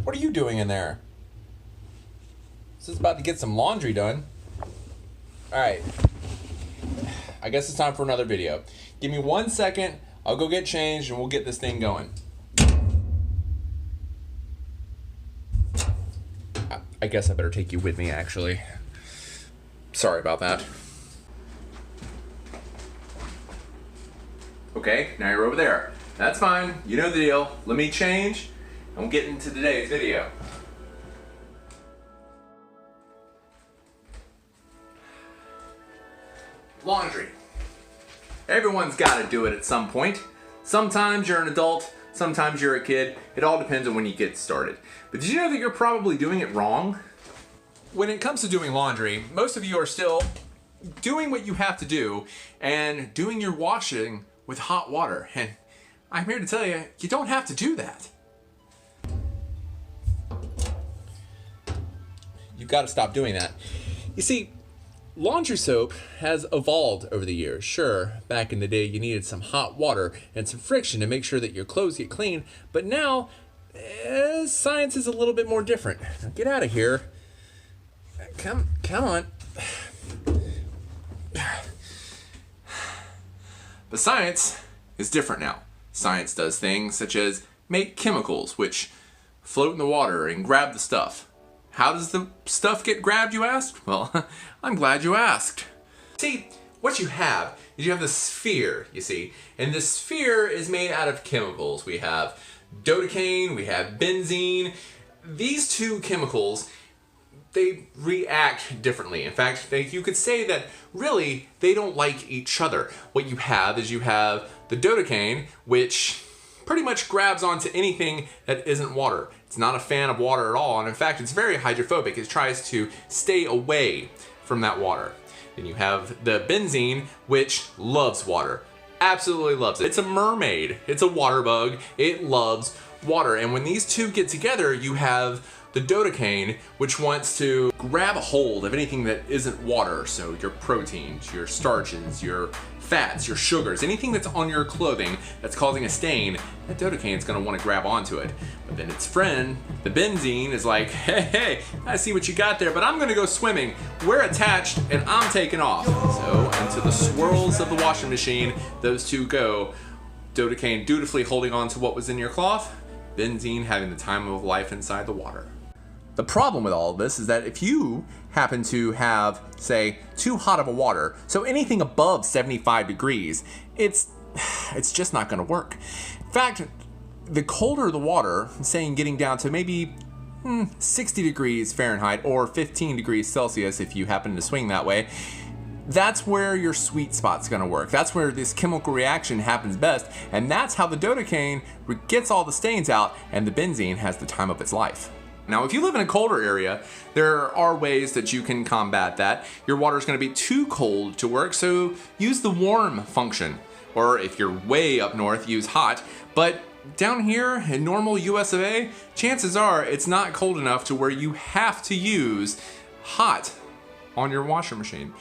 What are you doing in there? This is about to get some laundry done. Alright. I guess it's time for another video. Give me 1 second. I'll go get changed and we'll get this thing going. I guess I better take you with me, actually. Sorry about that. Okay, now you're over there. That's fine. You know the deal. Let me change and we'll get into today's video. Laundry. Everyone's got to do it at some point. Sometimes you're an adult, sometimes you're a kid. It all depends on when you get started. But did you know that you're probably doing it wrong? When it comes to doing laundry, most of you are still doing what you have to do and doing your washing with hot water. And I'm here to tell you, you don't have to do that. You've got to stop doing that. You see, laundry soap has evolved over the years. Sure, back in the day you needed some hot water and some friction to make sure that your clothes get clean, but now science is a little bit more different. Now get out of here. Come on. But science is different now. Science does things such as make chemicals which float in the water and grab the stuff. How does the stuff get grabbed, you asked? Well, I'm glad you asked. See, what you have is you have the sphere, you see, and the sphere is made out of chemicals. We have dodecaine, we have benzene. These two chemicals, they react differently. In fact, you could say that really they don't like each other. What you have is you have the dodecaine, which pretty much grabs onto anything that isn't water. It's not a fan of water at all, and in fact, it's very hydrophobic. It tries to stay away from that water. Then you have the benzene, which loves water. Absolutely loves it. It's a mermaid. It's a water bug. It loves water. And when these two get together, you have the dodecaine, which wants to grab a hold of anything that isn't water. So your proteins, your starches, your fats, your sugars, anything that's on your clothing that's causing a stain, that dodecaine is going to want to grab onto it. But then its friend, the benzene, is like, hey, I see what you got there, but I'm going to go swimming. We're attached and I'm taking off. So into the swirls of the washing machine, those two go. Dodecaine dutifully holding on to what was in your cloth, benzene having the time of life inside the water. The problem with all of this is that if you happen to have, say, too hot of a water, so anything above 75 degrees, it's just not going to work. In fact, the colder the water, saying getting down to maybe 60 degrees Fahrenheit or 15 degrees Celsius if you happen to swing that way, that's where your sweet spot's going to work. That's where this chemical reaction happens best, and that's how the dodecaine gets all the stains out and the benzene has the time of its life. Now, if you live in a colder area, there are ways that you can combat that. Your water is going to be too cold to work, so use the warm function. Or if you're way up north, use hot. But down here in normal US of A, chances are it's not cold enough to where you have to use hot on your washer machine.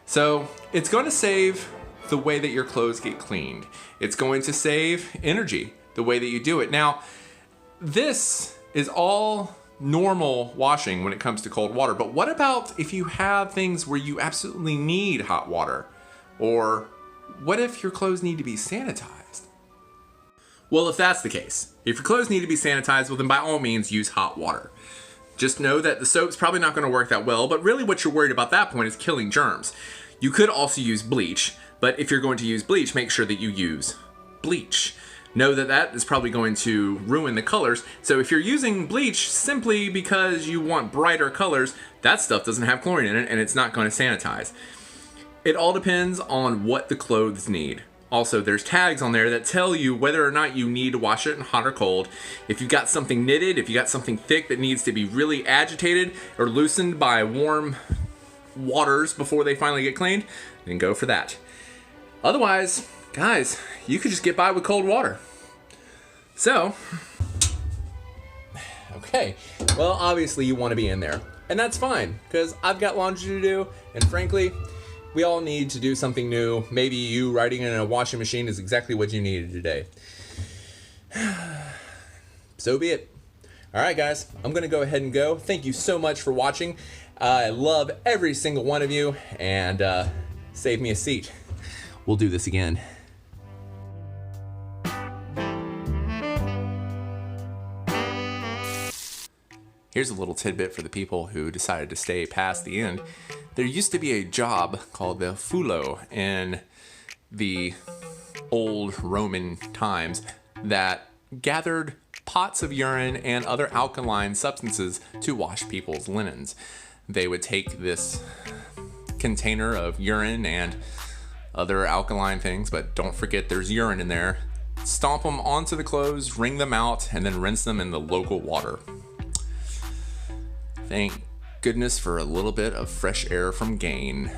So it's going to save the way that your clothes get cleaned. It's going to save energy, the way that you do it. Now, this is all normal washing when it comes to cold water, but what about if you have things where you absolutely need hot water? Or what if your clothes need to be sanitized? Well, if that's the case, if your clothes need to be sanitized, well then by all means use hot water. Just know that the soap's probably not going to work that well, but really what you're worried about at that point is killing germs. You could also use bleach, but if you're going to use bleach, make sure that you use bleach. Know that that is probably going to ruin the colors. So if you're using bleach simply because you want brighter colors, that stuff doesn't have chlorine in it and it's not going to sanitize. It all depends on what the clothes need. Also, there's tags on there that tell you whether or not you need to wash it in hot or cold. If you've got something knitted, if you got something thick that needs to be really agitated or loosened by warm waters before they finally get cleaned, then go for that. Otherwise, guys, you could just get by with cold water. So, okay, well, obviously you want to be in there, and that's fine, because I've got laundry to do, and frankly, we all need to do something new. Maybe you riding in a washing machine is exactly what you needed today. So be it. All right, guys, I'm gonna go ahead and go. Thank you so much for watching. I love every single one of you, and save me a seat. We'll do this again. Here's a little tidbit for the people who decided to stay past the end. There used to be a job called the fulo in the old Roman times that gathered pots of urine and other alkaline substances to wash people's linens. They would take this container of urine and other alkaline things, but don't forget there's urine in there, stomp them onto the clothes, wring them out, and then rinse them in the local water. Thank goodness for a little bit of fresh air from Gain.